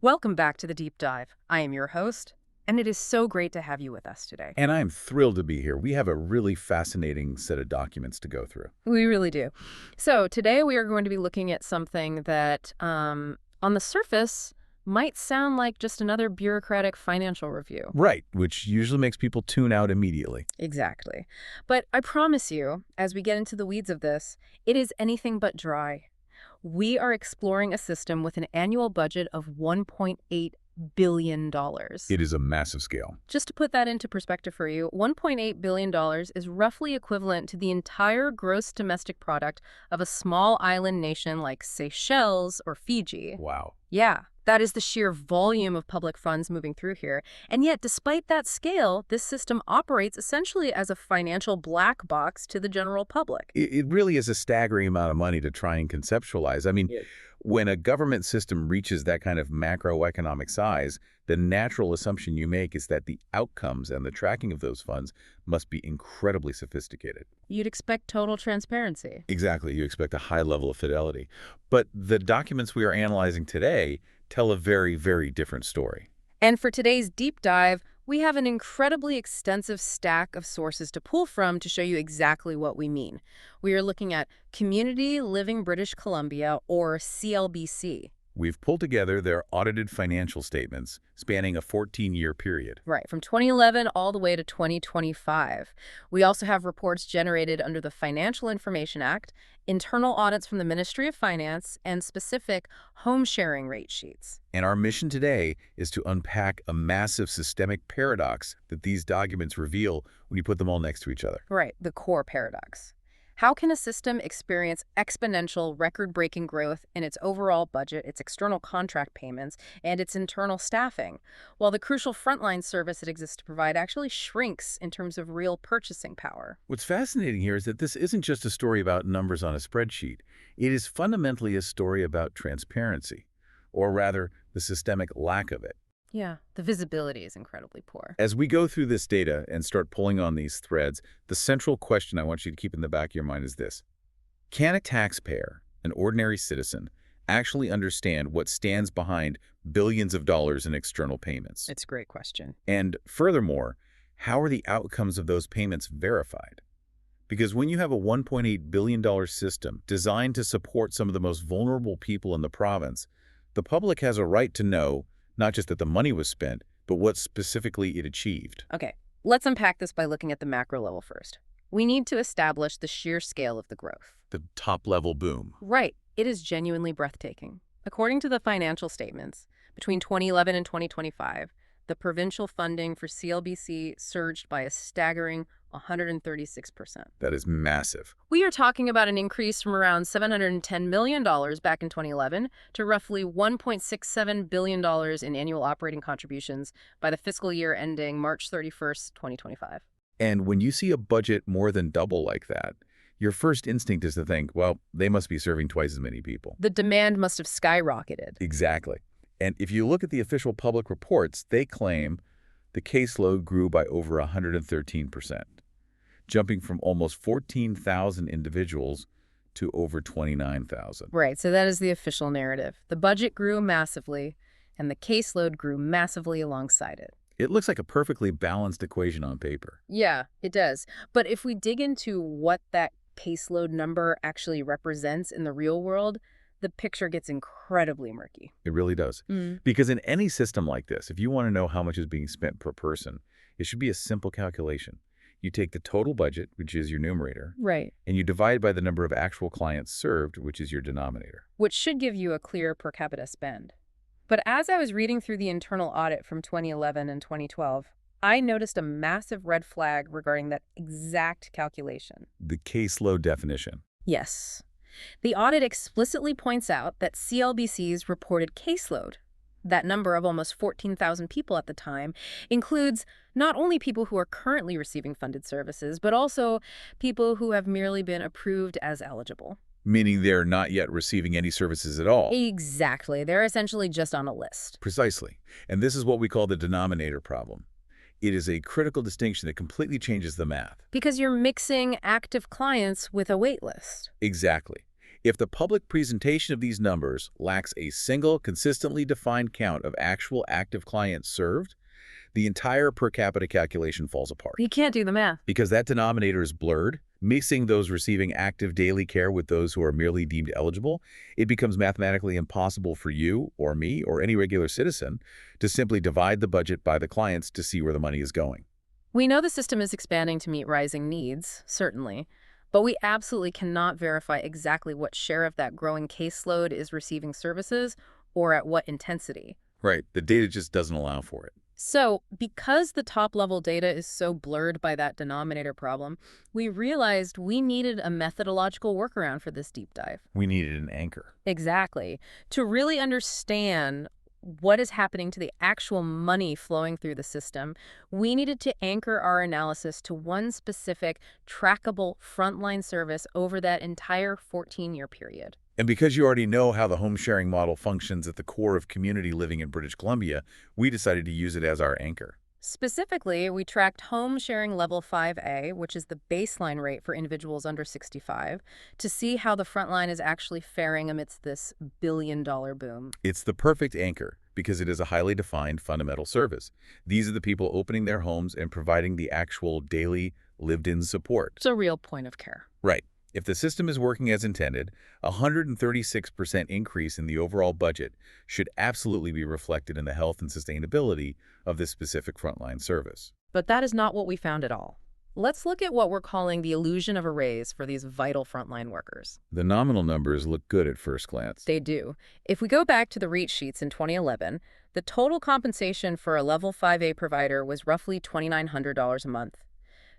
Welcome back to the Deep Dive. I am your host, and it is so great to have you with us today. And I'm thrilled to be here. We have a really fascinating set of documents to go through. We really do. So today we are going to be looking at something that, on the surface, might sound like just another bureaucratic financial review. Right, which usually makes people tune out immediately. Exactly. But I promise you, as we get into the weeds of this, it is anything but dry. We are exploring a system with an annual budget of $1.8 billion. It is a massive scale. Just to put that into perspective for you, $1.8 billion is roughly equivalent to the entire gross domestic product of a small island nation like Seychelles or Fiji. Wow. Yeah, that is the sheer volume of public funds moving through here. And yet, despite that scale, this system operates essentially as a financial black box to the general public. It really is a staggering amount of money to try and conceptualize. I mean, when a government system reaches that kind of macroeconomic size, the natural assumption you make is that the outcomes and the tracking of those funds must be incredibly sophisticated. You'd expect total transparency. Exactly. You expect a high level of fidelity. But the documents we are analyzing today tell a very, very different story. And for today's deep dive, we have an incredibly extensive stack of sources to pull from to show you exactly what we mean. We are looking at Community Living British Columbia, or CLBC. We've pulled together their audited financial statements spanning a 14-year period. Right, from 2011 all the way to 2025. We also have reports generated under the Financial Information Act, internal audits from the Ministry of Finance, and specific home sharing rate sheets. And our mission today is to unpack a massive systemic paradox that these documents reveal when you put them all next to each other. Right, the core paradox. How can a system experience exponential, record-breaking growth in its overall budget, its external contract payments, and its internal staffing, while the crucial frontline service it exists to provide actually shrinks in terms of real purchasing power? What's fascinating here is that this isn't just a story about numbers on a spreadsheet. It is fundamentally a story about transparency, or rather, the systemic lack of it. Yeah, the visibility is incredibly poor. As we go through this data and start pulling on these threads, the central question I want you to keep in the back of your mind is this. Can a taxpayer, an ordinary citizen, actually understand what stands behind billions of dollars in external payments? It's a great question. And furthermore, how are the outcomes of those payments verified? Because when you have a $1.8 billion system designed to support some of the most vulnerable people in the province, the public has a right to know not just that the money was spent, but what specifically it achieved. Okay, let's unpack this by looking at the macro level first. We need to establish the sheer scale of the growth. The top-level boom. Right. It is genuinely breathtaking. According to the financial statements, between 2011 and 2025, the provincial funding for CLBC surged by a staggering 136%. That is massive. We are talking about an increase from around $710 million back in 2011 to roughly $1.67 billion in annual operating contributions by the fiscal year ending March 31st, 2025. And when you see a budget more than double like that, your first instinct is to think, well, they must be serving twice as many people. The demand must have skyrocketed. Exactly. And if you look at the official public reports, they claim the caseload grew by over 113%, jumping from almost 14,000 individuals to over 29,000. Right, so that is the official narrative. The budget grew massively, and the caseload grew massively alongside it. It looks like a perfectly balanced equation on paper. Yeah, it does. But if we dig into what that caseload number actually represents in the real world, the picture gets incredibly murky. It really does. Because in any system like this, if you want to know how much is being spent per person, it should be a simple calculation. You take the total budget, which is your numerator, Right. and you divide by the number of actual clients served, which is your denominator. Which should give you a clear per capita spend. But as I was reading through the internal audit from 2011 and 2012, I noticed a massive red flag regarding that exact calculation. The caseload definition. Yes. The audit explicitly points out that CLBC's reported caseload, that number of almost 14,000 people at the time, includes not only people who are currently receiving funded services, but also people who have merely been approved as eligible. Meaning they're not yet receiving any services at all. Exactly. They're essentially just on a list. Precisely. And this is what we call the denominator problem. It is a critical distinction that completely changes the math. Because you're mixing active clients with a wait list. Exactly. If the public presentation of these numbers lacks a single consistently defined count of actual active clients served, the entire per capita calculation falls apart. You can't do the math. Because that denominator is blurred, mixing those receiving active daily care with those who are merely deemed eligible, it becomes mathematically impossible for you or me or any regular citizen to simply divide the budget by the clients to see where the money is going. We know the system is expanding to meet rising needs, certainly, but we absolutely cannot verify exactly what share of that growing caseload is receiving services or at what intensity. Right. The data just doesn't allow for it. So, because the top-level data is so blurred by that denominator problem, we realized we needed a methodological workaround for this deep dive. We needed an anchor. Exactly. To really understand what is happening to the actual money flowing through the system, we needed to anchor our analysis to one specific, trackable frontline service over that entire 14-year period. And because you already know how the home sharing model functions at the core of community living in British Columbia, we decided to use it as our anchor. Specifically, we tracked home sharing level 5A, which is the baseline rate for individuals under 65, to see how the frontline is actually faring amidst this billion-dollar boom. It's the perfect anchor because it is a highly defined fundamental service. These are the people opening their homes and providing the actual daily lived-in support. It's a real point of care. Right. If the system is working as intended, a 136% increase in the overall budget should absolutely be reflected in the health and sustainability of this specific frontline service. But that is not what we found at all. Let's look at what we're calling the illusion of a raise for these vital frontline workers. The nominal numbers look good at first glance. They do. If we go back to the rate sheets in 2011, the total compensation for a level 5A provider was roughly $2,900 a month.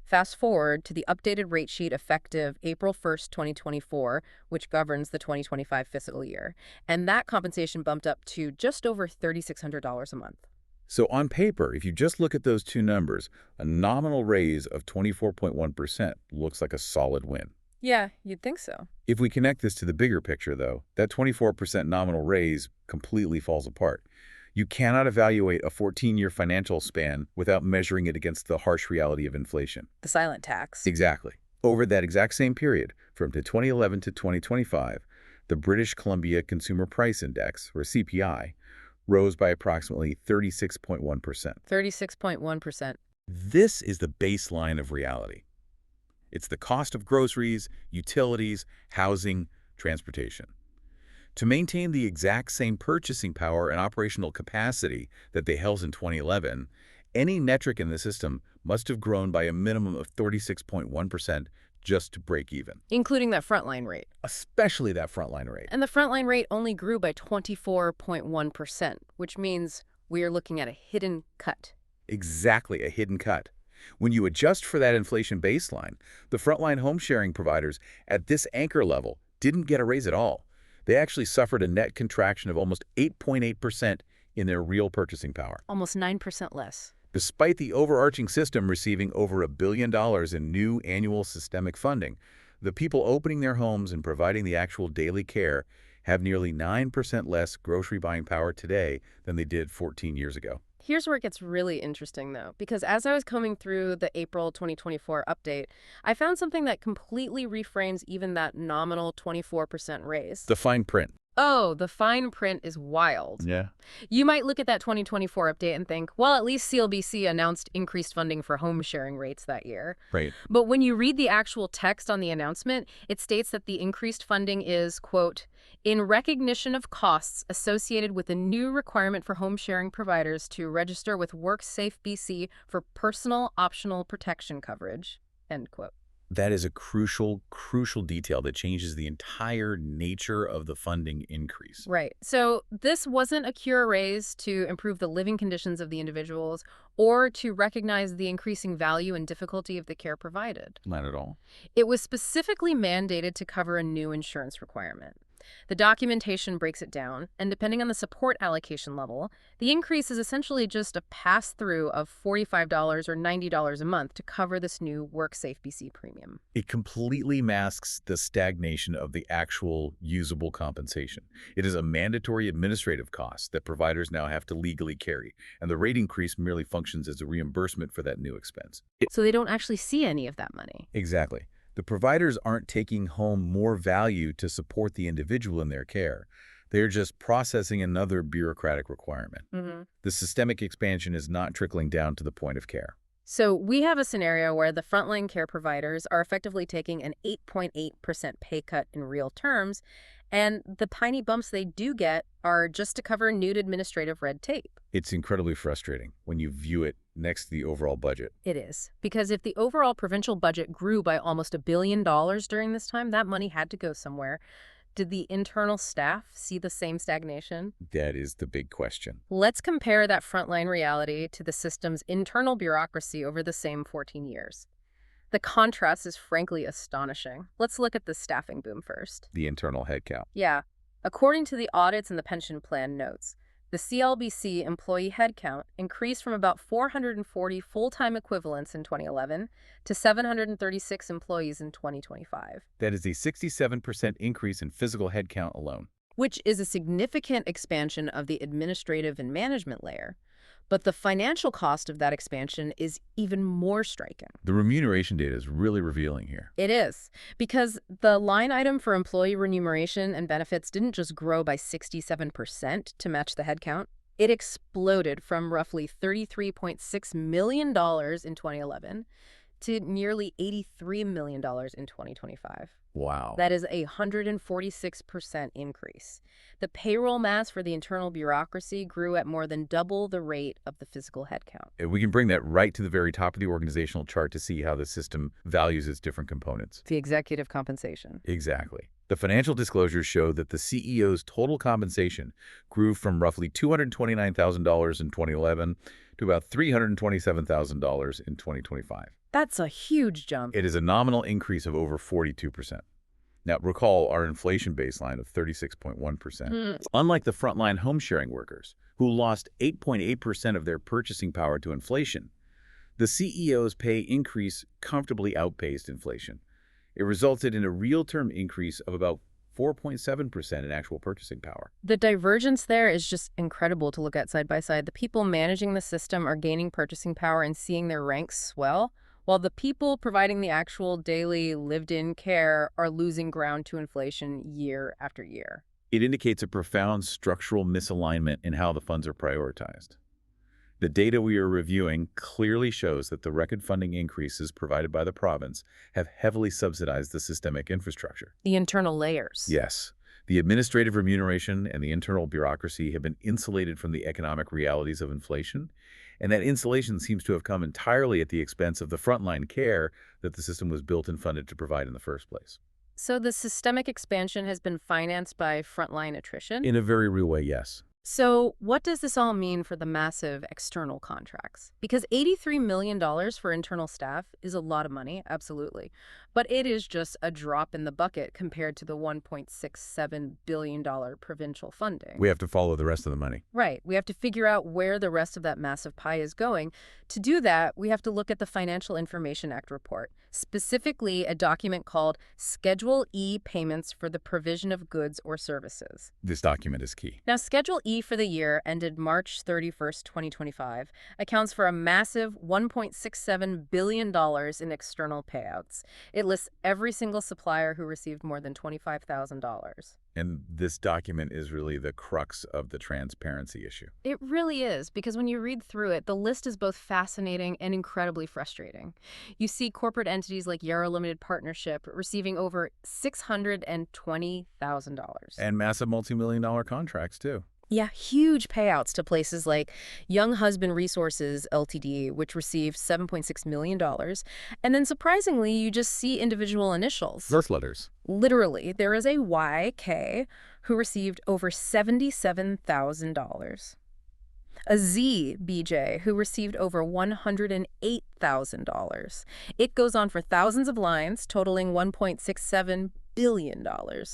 Fast forward to the updated rate sheet effective April 1st, 2024, which governs the 2025 fiscal year, and that compensation bumped up to just over $3,600 a month. So on paper, if you just look at those two numbers, a nominal raise of 24.1% looks like a solid win. Yeah, you'd think so. If we connect this to the bigger picture, though, that 24% nominal raise completely falls apart. You cannot evaluate a 14-year financial span without measuring it against the harsh reality of inflation. The silent tax. Exactly. Over that exact same period, from 2011 to 2025, the British Columbia Consumer Price Index, or CPI, rose by approximately 36.1%. 36.1%. This is the baseline of reality. It's the cost of groceries, utilities, housing, transportation. To maintain the exact same purchasing power and operational capacity that they held in 2011, any metric in the system must have grown by a minimum of 36.1% just to break even. Including that frontline rate. Especially that frontline rate. And the frontline rate only grew by 24.1%, which means we are looking at a hidden cut. Exactly, a hidden cut. When you adjust for that inflation baseline, the frontline home sharing providers at this anchor level didn't get a raise at all. They actually suffered a net contraction of almost 8.8% in their real purchasing power. Almost 9% less. Despite the overarching system receiving over $1 billion in new annual systemic funding, the people opening their homes and providing the actual daily care have nearly 9% less grocery buying power today than they did 14 years ago. Here's where it gets really interesting, though, because as I was combing through the April 2024 update, I found something that completely reframes even that nominal 24% raise. The fine print. Oh, the fine print is wild. Yeah. You might look at that 2024 update and think, well, at least CLBC announced increased funding for home sharing rates that year. Right. But when you read the actual text on the announcement, it states that the increased funding is, quote, in recognition of costs associated with a new requirement for home sharing providers to register with WorkSafe BC for personal optional protection coverage, end quote. That is a crucial detail that changes the entire nature of the funding increase. Right. So this wasn't a cure raise to improve the living conditions of the individuals or to recognize the increasing value and difficulty of the care provided. Not at all. It was specifically mandated to cover a new insurance requirement. The documentation breaks it down, and depending on the support allocation level, the increase is essentially just a pass-through of $45 or $90 a month to cover this new WorkSafe BC premium. It completely masks the stagnation of the actual usable compensation. It is a mandatory administrative cost that providers now have to legally carry, and the rate increase merely functions as a reimbursement for that new expense. So they don't actually see any of that money. Exactly. The providers aren't taking home more value to support the individual in their care. They're just processing another bureaucratic requirement. The systemic expansion is not trickling down to the point of care. So we have a scenario where the frontline care providers are effectively taking an 8.8% pay cut in real terms, and the tiny bumps they do get are just to cover new administrative red tape. It's incredibly frustrating when you view it next to the overall budget. It is. Because if the overall provincial budget grew by almost $1 billion during this time, that money had to go somewhere. Did the internal staff see the same stagnation? That is the big question. Let's compare that frontline reality to the system's internal bureaucracy over the same 14 years. The contrast is frankly astonishing. Let's look at the staffing boom first. The internal headcount. Yeah. According to the audits and the pension plan notes, the CLBC employee headcount increased from about 440 full-time equivalents in 2011 to 736 employees in 2025. That is a 67% increase in physical headcount alone. Which is a significant expansion of the administrative and management layer. But the financial cost of that expansion is even more striking. The remuneration data is really revealing here. It is, because the line item for employee remuneration and benefits didn't just grow by 67% to match the headcount. It exploded from roughly $33.6 million in 2011 to nearly $83 million in 2025. Wow. That is a 146% increase. The payroll mass for the internal bureaucracy grew at more than double the rate of the physical headcount. We can bring that right to the very top of the organizational chart to see how the system values its different components. The executive compensation. Exactly. The financial disclosures show that the CEO's total compensation grew from roughly $229,000 in 2011 to about $327,000 in 2025. That's a huge jump. It is a nominal increase of over 42%. Now, recall our inflation baseline of 36.1%. Unlike the frontline home-sharing workers, who lost 8.8% of their purchasing power to inflation, the CEO's pay increase comfortably outpaced inflation. It resulted in a real-term increase of about 4.7% in actual purchasing power. The divergence there is just incredible to look at side by side. The people managing the system are gaining purchasing power and seeing their ranks swell, while the people providing the actual daily lived-in care are losing ground to inflation year after year. It indicates a profound structural misalignment in how the funds are prioritized. The data we are reviewing clearly shows that the record funding increases provided by the province have heavily subsidized the systemic infrastructure. The internal layers. Yes. The administrative remuneration and the internal bureaucracy have been insulated from the economic realities of inflation, and that insulation seems to have come entirely at the expense of the frontline care that the system was built and funded to provide in the first place. So the systemic expansion has been financed by frontline attrition? In a very real way, yes. So what does this all mean for the massive external contracts? Because $83 million for internal staff is a lot of money, absolutely. But it is just a drop in the bucket compared to the $1.67 billion provincial funding. We have to follow the rest of the money. Right. We have to figure out where the rest of that massive pie is going. To do that, we have to look at the Financial Information Act report, specifically a document called Schedule E Payments for the Provision of Goods or Services. This document is key. Now, Schedule E for the year ended March 31st, 2025, accounts for a massive $1.67 billion in external payouts. It lists every single supplier who received more than $25,000. And this document is really the crux of the transparency issue. It really is, because when you read through it, the list is both fascinating and incredibly frustrating. You see corporate entities like Yarrow Limited Partnership receiving over $620,000. And massive multi-million-dollar contracts, too. Yeah, huge payouts to places like Young Husband Resources Ltd., which received $7.6 million. And then surprisingly, you just see individual initials. Birth letters. Literally, there is a YK who received over $77,000. A ZBJ who received over $108,000. It goes on for thousands of lines, totaling $1.67 billion.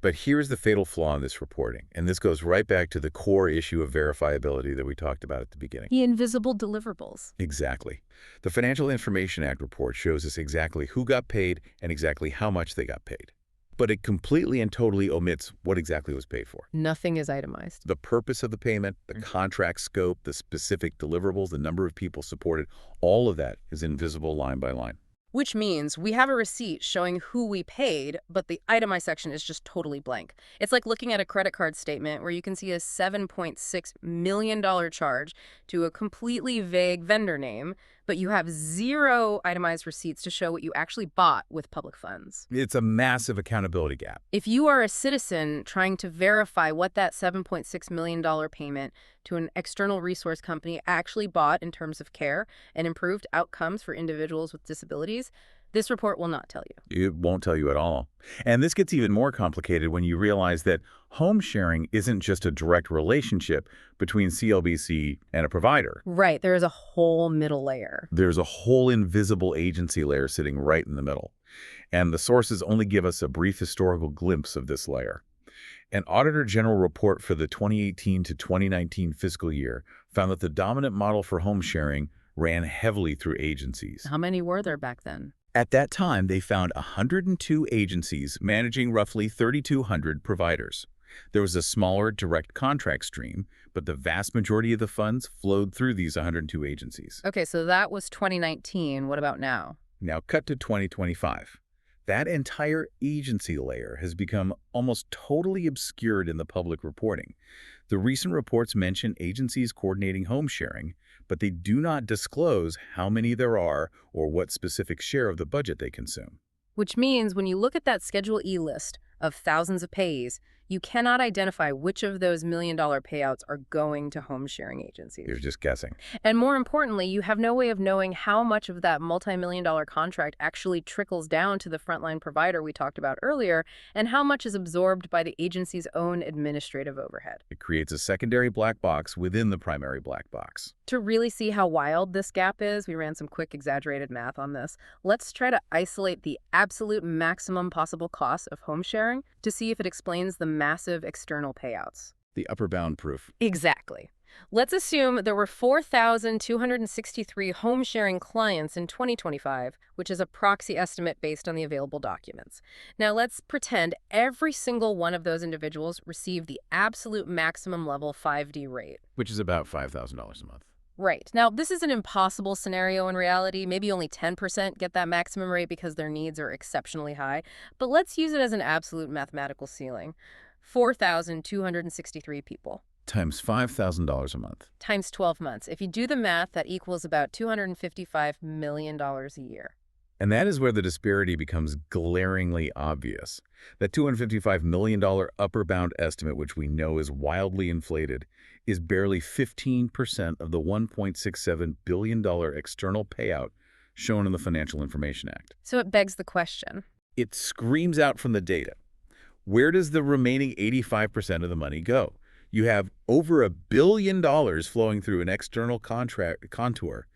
But here's the fatal flaw in this reporting, and this goes right back to the core issue of verifiability that we talked about at the beginning. The invisible deliverables. Exactly. The Financial Information Act report shows us exactly who got paid and exactly how much they got paid. But it completely and totally omits what exactly was paid for. Nothing is itemized. The purpose of the payment, the contract scope, the specific deliverables, the number of people supported, all of that is invisible line by line. Which means we have a receipt showing who we paid, but the itemized section is just totally blank. It's like looking at a credit card statement where you can see a $7.6 million charge to a completely vague vendor name, but you have zero itemized receipts to show what you actually bought with public funds. It's a massive accountability gap. If you are a citizen trying to verify what that $7.6 million payment to an external resource company actually bought in terms of care and improved outcomes for individuals with disabilities, this report will not tell you. It won't tell you at all. And this gets even more complicated when you realize that home sharing isn't just a direct relationship between CLBC and a provider. Right, there is a whole middle layer. There's a whole invisible agency layer sitting right in the middle. And the sources only give us a brief historical glimpse of this layer. An Auditor General report for the 2018 to 2019 fiscal year found that the dominant model for home sharing ran heavily through agencies. How many were there back then? At that time, they found 102 agencies managing roughly 3,200 providers. There was a smaller direct contract stream, but the vast majority of the funds flowed through these 102 agencies. Okay, so that was 2019. What about now? Now cut to 2025. That entire agency layer has become almost totally obscured in the public reporting. The recent reports mention agencies coordinating home sharing, but they do not disclose how many there are or what specific share of the budget they consume. Which means when you look at that Schedule E list of thousands of payees, you cannot identify which of those million-dollar payouts are going to home-sharing agencies. You're just guessing. And more importantly, you have no way of knowing how much of that multi-million-dollar contract actually trickles down to the frontline provider we talked about earlier, and how much is absorbed by the agency's own administrative overhead. It creates a secondary black box within the primary black box. To really see how wild this gap is, we ran some quick exaggerated math on this. Let's try to isolate the absolute maximum possible cost of home sharing to see if it explains the massive external payouts. The upper bound proof. Exactly. Let's assume there were 4,263 home-sharing clients in 2025, which is a proxy estimate based on the available documents. Now let's pretend every single one of those individuals received the absolute maximum level 5D rate. Which is about $5,000 a month. Right. Now, this is an impossible scenario in reality. Maybe only 10% get that maximum rate because their needs are exceptionally high. But let's use it as an absolute mathematical ceiling. 4,263 people. Times $5,000 a month. Times 12 months. If you do the math, that equals about $255 million a year. And that is where the disparity becomes glaringly obvious. That $255 million upper bound estimate, which we know is wildly inflated, is barely 15% of the $1.67 billion external payout shown in the Financial Information Act. So it begs the question. It screams out from the data. Where does the remaining 85% of the money go? You have over $1 billion flowing through an external contract contour,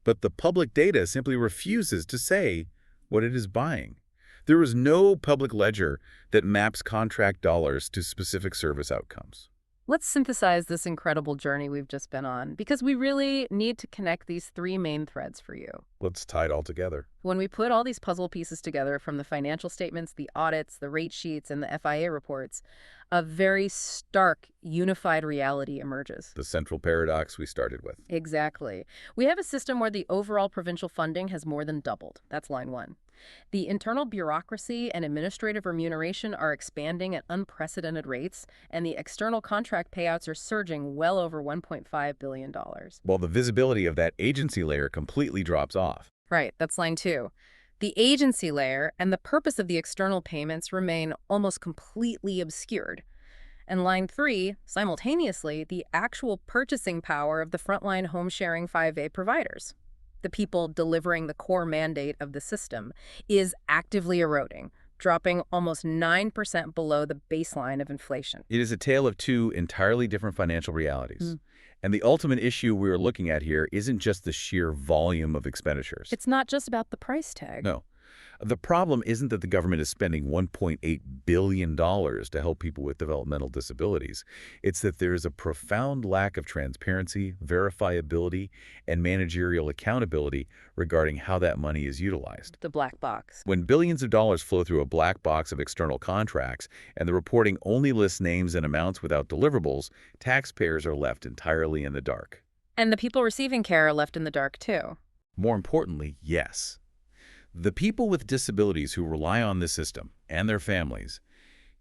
but the public data simply refuses to say what it is buying. There is no public ledger that maps contract dollars to specific service outcomes. Let's synthesize this incredible journey we've just been on, because we really need to connect these three main threads for you. Let's tie it all together. When we put all these puzzle pieces together from the financial statements, the audits, the rate sheets, and the FIA reports, a very stark, unified reality emerges. The central paradox we started with. Exactly. We have a system where the overall provincial funding has more than doubled. That's line one. The internal bureaucracy and administrative remuneration are expanding at unprecedented rates, and the external contract payouts are surging well over $1.5 billion. While the visibility of that agency layer completely drops off. Right, that's line two. The agency layer and the purpose of the external payments remain almost completely obscured. And line three, simultaneously, the actual purchasing power of the frontline home-sharing 5A providers, the people delivering the core mandate of the system, is actively eroding, dropping almost 9% below the baseline of inflation. It is a tale of two entirely different financial realities. And the ultimate issue we're looking at here isn't just the sheer volume of expenditures. It's not just about the price tag. No. The problem isn't that the government is spending $1.8 billion to help people with developmental disabilities. It's that there is a profound lack of transparency, verifiability, and managerial accountability regarding how that money is utilized. The black box. When billions of dollars flow through a black box of external contracts and the reporting only lists names and amounts without deliverables, taxpayers are left entirely in the dark. And the people receiving care are left in the dark, too. More importantly, yes. The people with disabilities who rely on this system, and their families,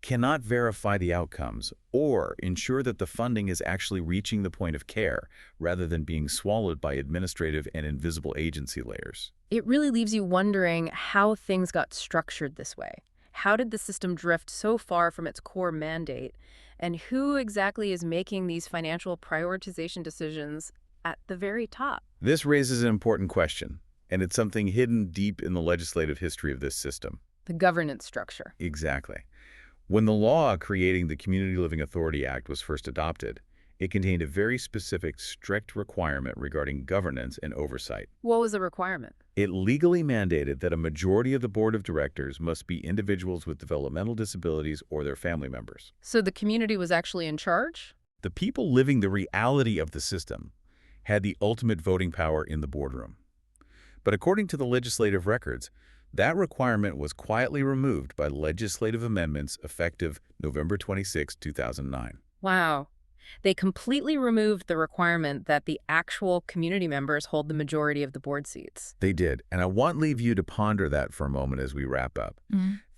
cannot verify the outcomes or ensure that the funding is actually reaching the point of care rather than being swallowed by administrative and invisible agency layers. It really leaves you wondering how things got structured this way. How did the system drift so far from its core mandate? And who exactly is making these financial prioritization decisions at the very top? This raises an important question, and it's something hidden deep in the legislative history of this system. The governance structure. Exactly. When the law creating the Community Living Authority Act was first adopted, it contained a very specific, strict requirement regarding governance and oversight. What was the requirement? It legally mandated that a majority of the board of directors must be individuals with developmental disabilities or their family members. So the community was actually in charge? The people living the reality of the system had the ultimate voting power in the boardroom. But according to the legislative records, that requirement was quietly removed by legislative amendments effective November 26, 2009. Wow. They completely removed the requirement that the actual community members hold the majority of the board seats. They did, and I want to leave you to ponder that for a moment as we wrap up.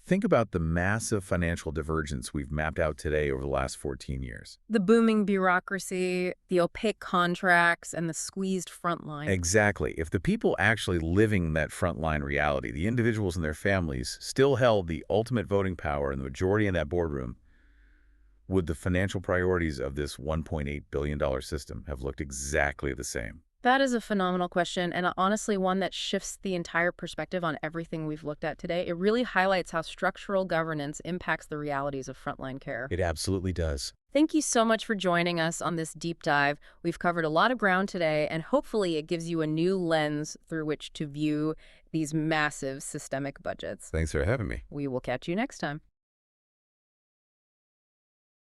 Think about the massive financial divergence we've mapped out today over the last 14 years. The booming bureaucracy, the opaque contracts, and the squeezed frontline. Exactly. If the people actually living that frontline reality, the individuals and their families, still held the ultimate voting power and the majority in that boardroom, would the financial priorities of this $1.8 billion system have looked exactly the same? That is a phenomenal question, and honestly one that shifts the entire perspective on everything we've looked at today. It really highlights how structural governance impacts the realities of frontline care. It absolutely does. Thank you so much for joining us on this deep dive. We've covered a lot of ground today, and hopefully it gives you a new lens through which to view these massive systemic budgets. Thanks for having me. We will catch you next time.